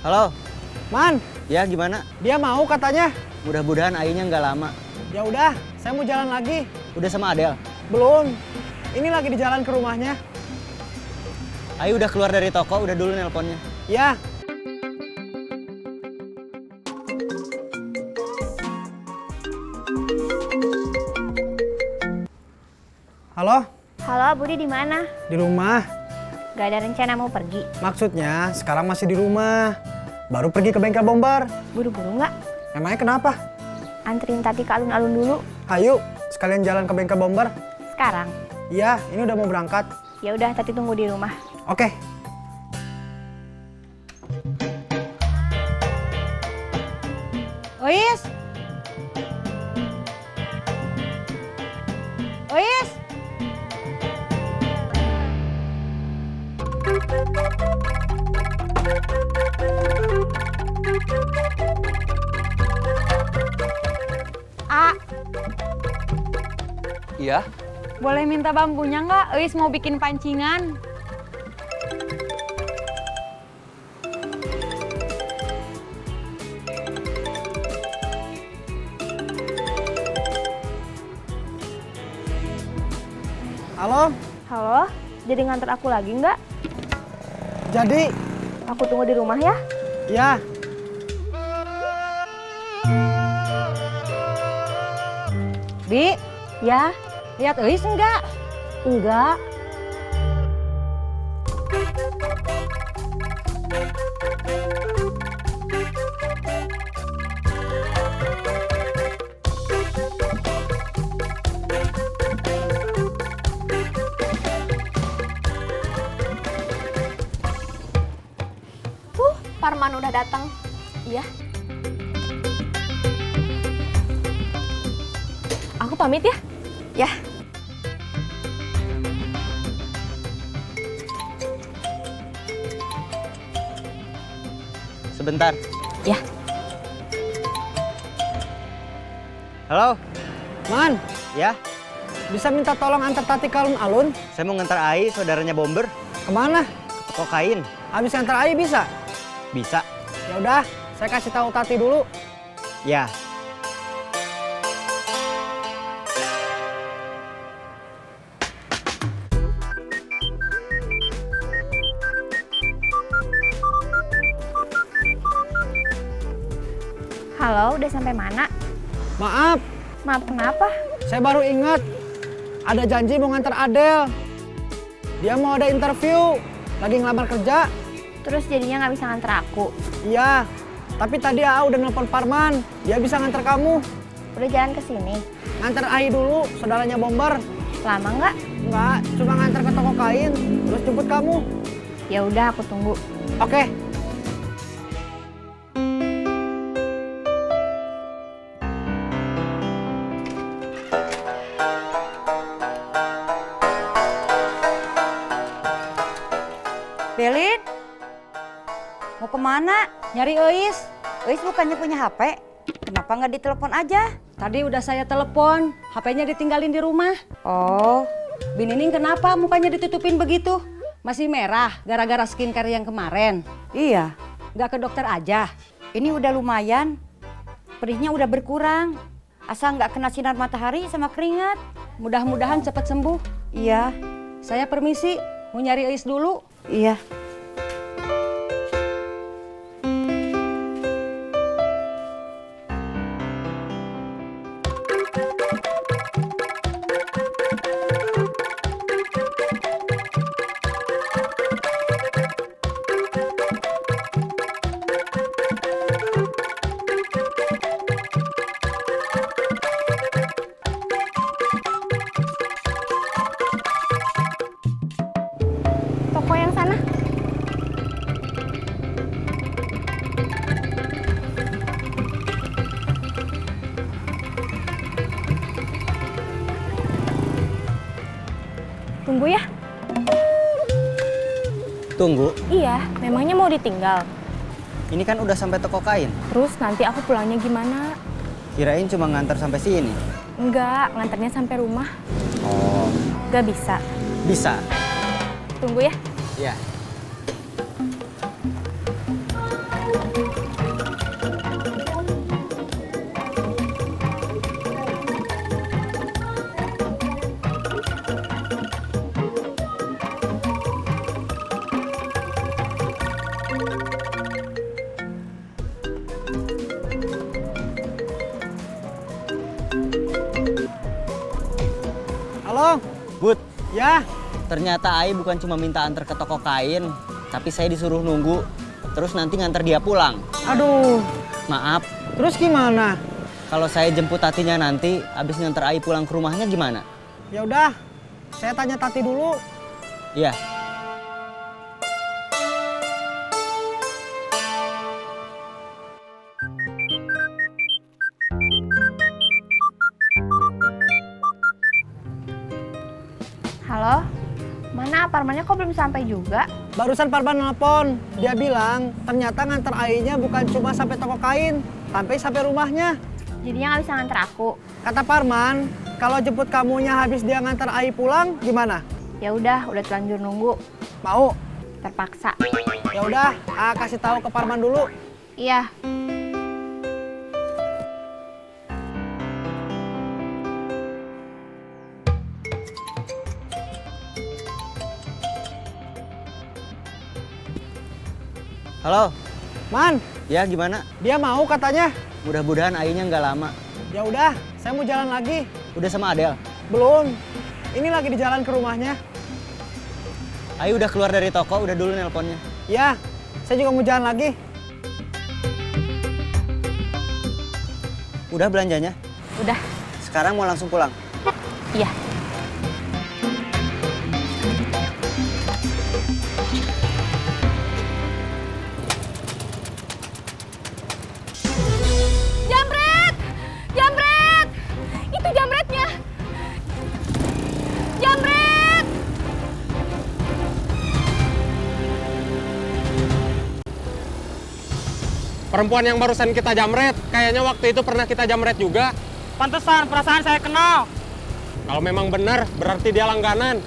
Halo, Man, ya gimana? dia mau katanya. Mudah-mudahan Ainya nggak lama. Ya udah, saya mau jalan lagi. Udah sama Adel? Belum. Ini lagi di jalan ke rumahnya. Ayu udah keluar dari toko, udah dulu nelponnya. Ya. Halo, Halo, Budi di mana? di rumah. Gak ada rencana mau pergi? Maksudnya sekarang masih di rumah. Baru pergi ke bengkel bomber. Buru-buru nggak? Emangnya kenapa? Anterin Tati ke alun-alun dulu. Ayo, sekalian jalan ke bengkel bomber. Sekarang? Iya, ini udah mau berangkat. Ya udah, Tati tunggu di rumah. Oke. Ois. Ois. A, Iya? boleh minta bambunya nggak? Ois mau bikin pancingan. Halo, Halo, jadi nganter aku lagi nggak? jadi, Aku tunggu di rumah ya. ya. Bi, Ya, lihat Ois enggak? enggak. Parman udah datang. Iya. Aku pamit ya. Ya. Sebentar. Ya. Halo? Man, Ya? bisa minta tolong antar Tati ke alun-alun? Saya mau ngantar Ai, saudaranya Bomber, Kemana? ke toko kain. Habis antar Ayi bisa? Bisa? Ya udah, saya kasih tahu Tati dulu. Ya. Halo, udah sampai mana? Maaf, Maaf kenapa? saya baru ingat. Ada janji mau ngantar Adel. Dia mau ada interview, lagi ngelamar kerja. Terus jadinya nggak bisa nganter aku. Iya, tapi tadi AA udah nelpon Parman. Dia bisa ngantar kamu. Udah jalan ke sini. Ngantar Ayi dulu, saudaranya Bomber. Lama nggak? Enggak, cuma ngantar ke toko kain, terus jemput kamu. Ya udah, aku tunggu. Oke. Belin, mau kemana? Nyari Ois. Ois bukannya punya HP? Kenapa nggak ditelepon aja? Tadi udah saya telepon, HP-nya ditinggalin di rumah. Oh, Binining kenapa mukanya ditutupin begitu? Masih merah gara-gara skincare yang kemarin. iya. Nggak ke dokter aja. Ini udah lumayan. Perihnya udah berkurang. Asal nggak kena sinar matahari sama keringat. Mudah-mudahan cepat sembuh. Iya, Saya permisi, mau nyari Ois dulu. iya. Toko yang sana. Tunggu ya. Tunggu, Iya, memangnya mau ditinggal. ini kan udah sampai toko kain. Terus nanti aku pulangnya gimana? Kirain cuma ngantar sampai sini. Enggak, nganternya sampai rumah. Oh, Gak bisa. bisa. Tunggu ya. Ya. Ya, Ternyata Ai bukan cuma minta antar ke toko kain, tapi saya disuruh nunggu, terus nanti nganter dia pulang. aduh. Maaf, Terus gimana? kalau saya jemput Tatinya nanti, abis nganter Ai pulang ke rumahnya gimana? Ya udah, saya tanya Tati dulu. Iya. Halo? Mana apartemennya kok belum sampai juga? Barusan Parman nelpon, dia bilang ternyata nganter Ainya bukan cuma sampai toko kain, sampai rumahnya. Jadinya nggak bisa nganter aku. Kata Parman, kalau jemput kamunya habis dia nganter Ai pulang, gimana? Ya udah terlanjur nunggu. Mau? Terpaksa. Ya udah, kasih tahu ke Parman dulu. Iya. Halo, Man, ya gimana? dia mau katanya. Mudah-mudahan Ainya nggak lama. Ya udah, saya mau jalan lagi. Udah sama Adel? Belum. Ini lagi di jalan ke rumahnya. Ai udah keluar dari toko, udah dulu nelponnya. Ya, saya juga mau jalan lagi. Udah belanjanya? Udah. Sekarang mau langsung pulang? Iya. Jamret! Jamret! Itu jamretnya! Jamret! Perempuan yang barusan kita jamret, kayaknya waktu itu pernah kita jamret juga. Pantesan, perasaan saya kenal. Kalau memang benar, berarti dia langganan.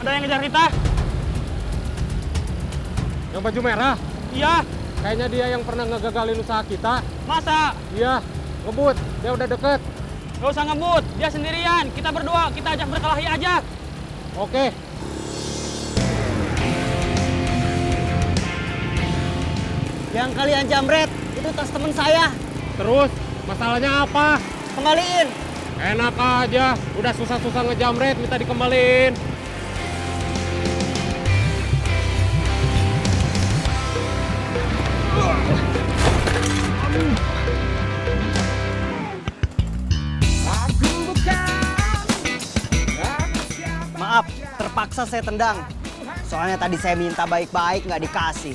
Ada yang ngejar kita? Yang baju merah, Iya. kayaknya dia yang pernah ngegagalin usaha kita. Masa? Iya, ngebut, dia udah deket. Gak usah ngebut, dia sendirian. Kita berdua, kita ajak berkelahi aja. Oke, Yang kalian jamret, itu tas temen saya. terus masalahnya apa? Kembaliin. Enak aja, udah susah-susah ngejamret, minta dikembaliin. Maaf, terpaksa saya tendang. Soalnya tadi saya minta baik-baik, nggak dikasih.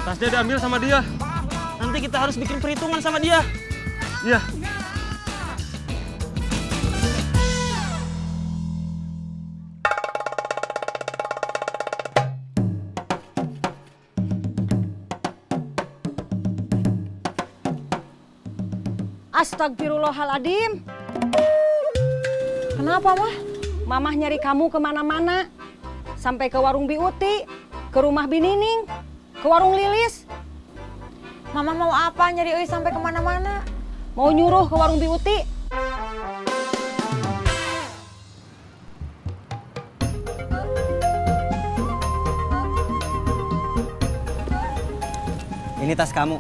Tasnya diambil sama dia. Nanti kita harus bikin perhitungan sama dia. Iya. Astagfirullahaladzim. Kenapa, Mah? Mamah nyari kamu kemana-mana. Sampai ke warung Biuti, ke rumah Binining, ke warung Lilis. Mama mau apa nyari Euy sampai kemana-mana? Mau nyuruh ke warung Biuti. Ini tas kamu.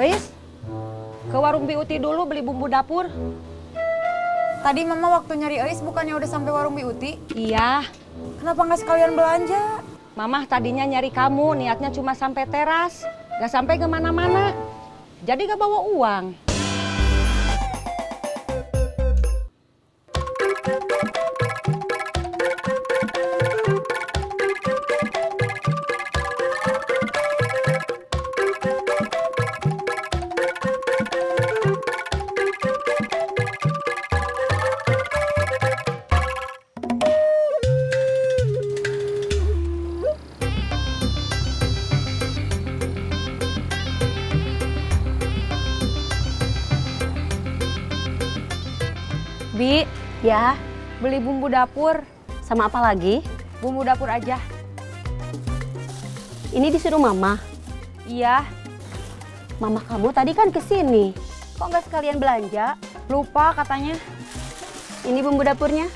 Eis, ke warung Biuti dulu beli bumbu dapur. Tadi Mama waktu nyari Euy bukannya udah sampai warung Biuti? Iya, Kenapa nggak sekalian belanja? Mamah tadinya nyari kamu, niatnya cuma sampai teras. Gak sampai kemana-mana. Jadi gak bawa uang. Bi, Ya, beli bumbu dapur. sama apa lagi? Bumbu dapur aja. Ini disuruh mama. Iya, Mama kamu tadi kan kesini. Kok nggak sekalian belanja? lupa katanya. Ini bumbu dapurnya.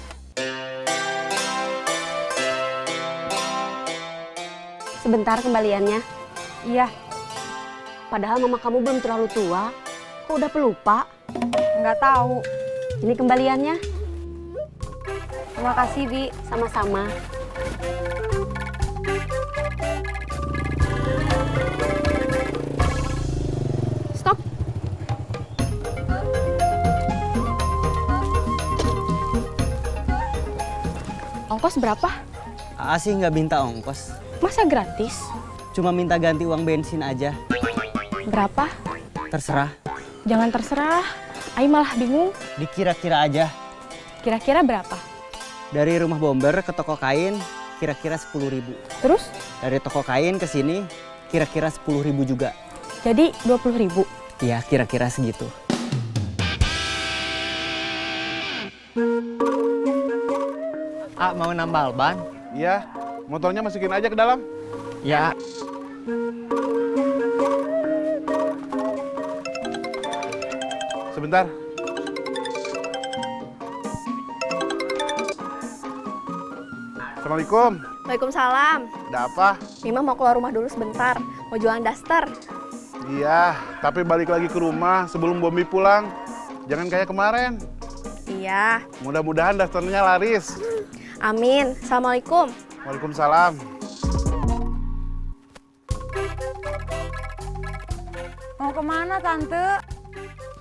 Sebentar kembaliannya. Iya, Padahal mama kamu belum terlalu tua. Kok udah pelupa? nggak tahu. Ini kembaliannya. Terima kasih, Bi. Sama-sama. Stop. Ongkos berapa? Aa sih nggak minta ongkos, Masa gratis? cuma minta ganti uang bensin aja. Berapa? Terserah, Jangan terserah. Ai malah bingung. dikira-kira aja. Kira-kira berapa? Dari rumah bomber ke toko kain, kira-kira 10.000. Terus? Dari toko kain ke sini, kira-kira 10.000 juga. Jadi 20.000. Iya, kira-kira segitu. Mau nambal ban? Iya, motornya masukin aja ke dalam. Ya. Sebentar. Assalamualaikum. Waalaikumsalam. Ada apa? Mima mau keluar rumah dulu sebentar. Mau jualan daster. Iya, tapi balik lagi ke rumah sebelum Bombi pulang. Jangan kayak kemarin. Iya. Mudah-mudahan dasternya laris. Amin. Assalamualaikum. Waalaikumsalam. Mau kemana Tante?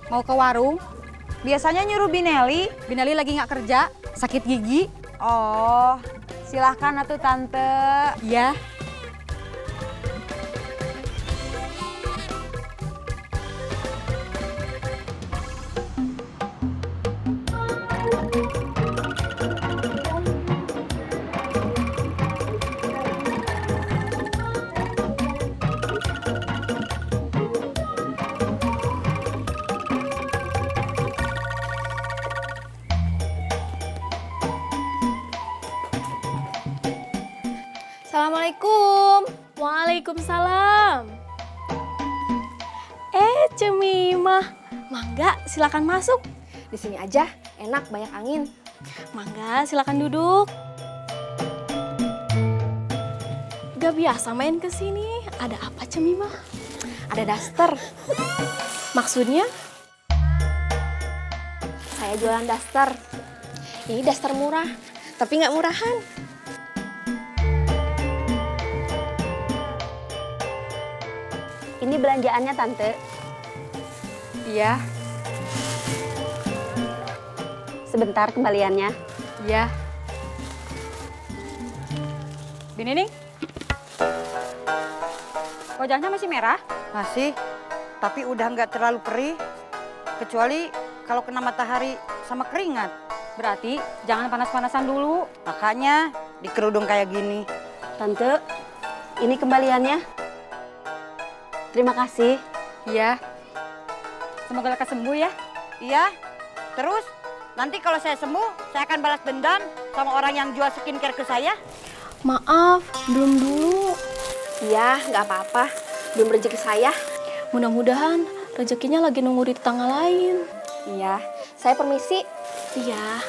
Mau ke warung? Biasanya nyuruh Bineli. Bineli lagi nggak kerja, sakit gigi. Oh, silahkan atuh Tante. Iya. Assalamualaikum. Waalaikumsalam. Cemimah, mangga silakan masuk. Di sini aja, enak banyak angin. Mangga silakan duduk. Gak biasa main ke sini. Ada apa Cemimah? Ada daster. Maksudnya? Saya jualan daster. Ini daster murah, tapi nggak murahan. Ini belanjaannya Tante. Iya, Sebentar kembaliannya. iya. Binining? Wajahnya masih merah? Masih, tapi udah nggak terlalu perih. Kecuali kalau kena matahari sama keringat. Berarti jangan panas-panasan dulu. Makanya di kerudung kayak gini. Tante, ini kembaliannya. Terima kasih. Iya. Semoga lekas sembuh ya. Iya, terus nanti kalau saya sembuh, saya akan balas dendam sama orang yang jual skincare ke saya. Maaf, belum dulu. Iya, nggak apa-apa. Belum rezeki saya. Mudah-mudahan rezekinya lagi nunggu di tetangga lain. Iya, saya permisi. Iya.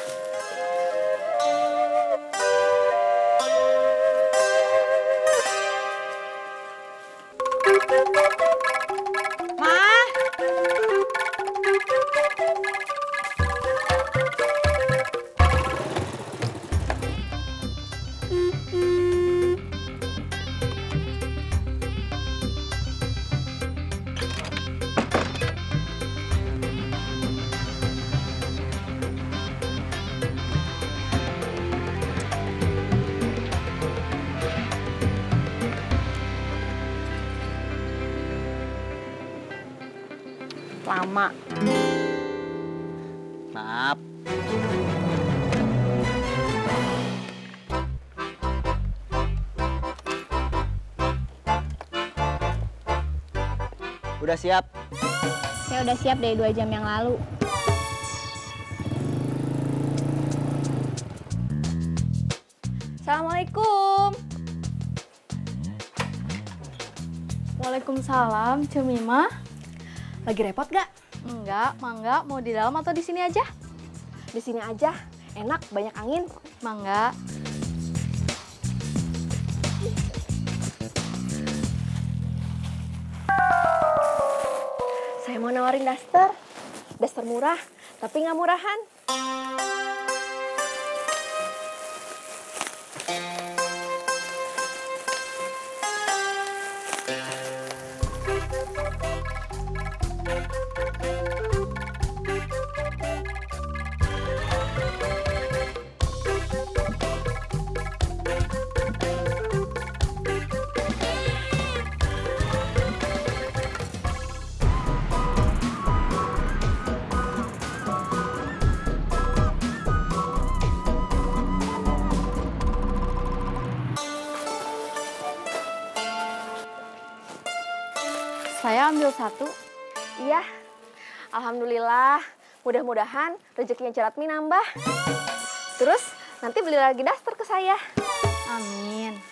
Lama. Maaf. Udah siap? Saya udah siap dari 2 jam yang lalu. Assalamualaikum. Waalaikumsalam, Cemima. Lagi repot gak? Enggak, Mangga. Mau di dalam atau di sini aja? Di sini aja. Enak, banyak angin. Mangga. Saya mau nawarin daster. Daster murah, tapi nggak murahan. Saya ambil satu. Iya. Alhamdulillah. Mudah-mudahan rezekinya Ceratmi nambah. Terus nanti beli lagi daster ke saya. Amin.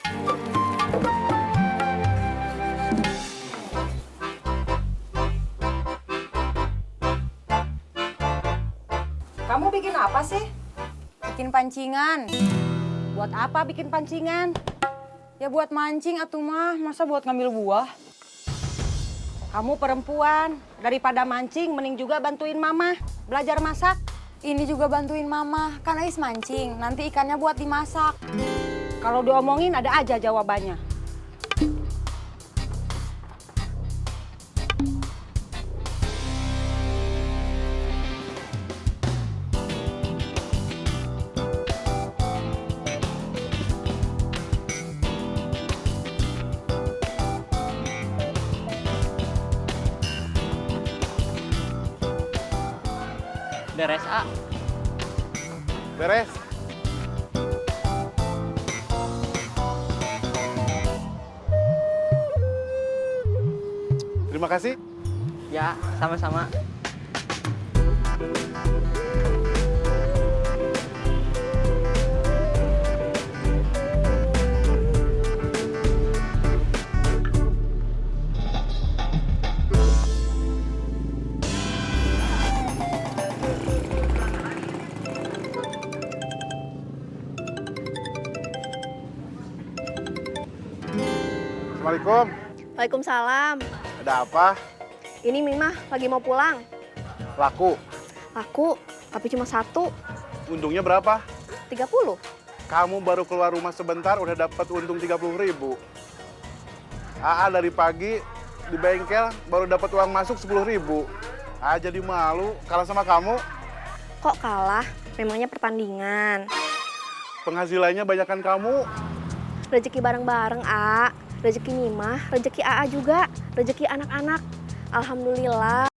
Kamu bikin apa sih? Bikin pancingan. Buat apa bikin pancingan? Ya buat mancing atuh mah, masa buat ngambil buah? Kamu perempuan, daripada mancing mending juga bantuin mama belajar masak. Ini juga bantuin mama, kan Ais mancing, nanti ikannya buat dimasak. Kalau diomongin ada aja jawabannya. Beres, A. Beres. Terima kasih. Ya, sama-sama. Assalamualaikum. Waalaikumsalam. Ada apa? Ini Mimah lagi mau pulang. Laku. Laku, tapi cuma satu. Untungnya berapa? 30. Kamu baru keluar rumah sebentar udah dapat untung 30.000. AA dari pagi di bengkel baru dapat uang masuk 10.000. AA jadi malu kalah sama kamu. Kok kalah? Memangnya pertandingan. Penghasilannya banyakan kamu. Rezeki bareng-bareng, A. Rezeki Mimah, rezeki AA juga. Rezeki anak-anak. Alhamdulillah.